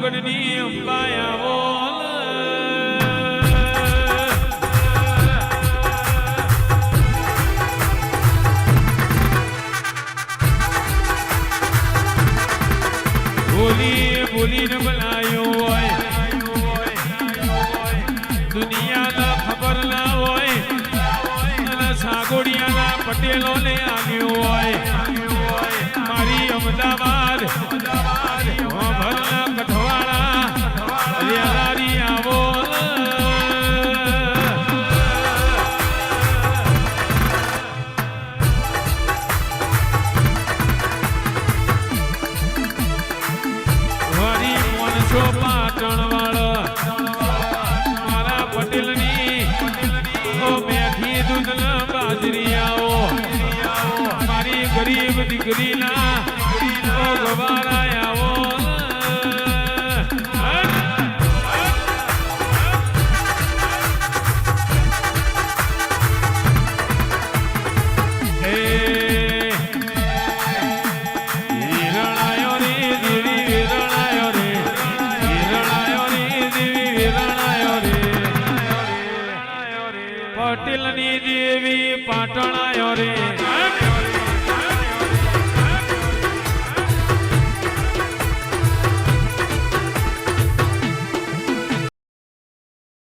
ભાવનગરની અંબાયાવો બોલી બોલીને બનાયો હોય દુનિયાના ખબર ના હોય અને સાગોડિયાના પટેલોને આવ્યું હોય મારી અમદાવાદ ભરના કઠવાળા રેલારી આવો પાટણ વાળા મારા પટેલની મેઠી દૂધ બાજરી આવો મારી ગરીબ દીકરીના ગવારા આવો પટેલની દેવી પાટણ આયો રે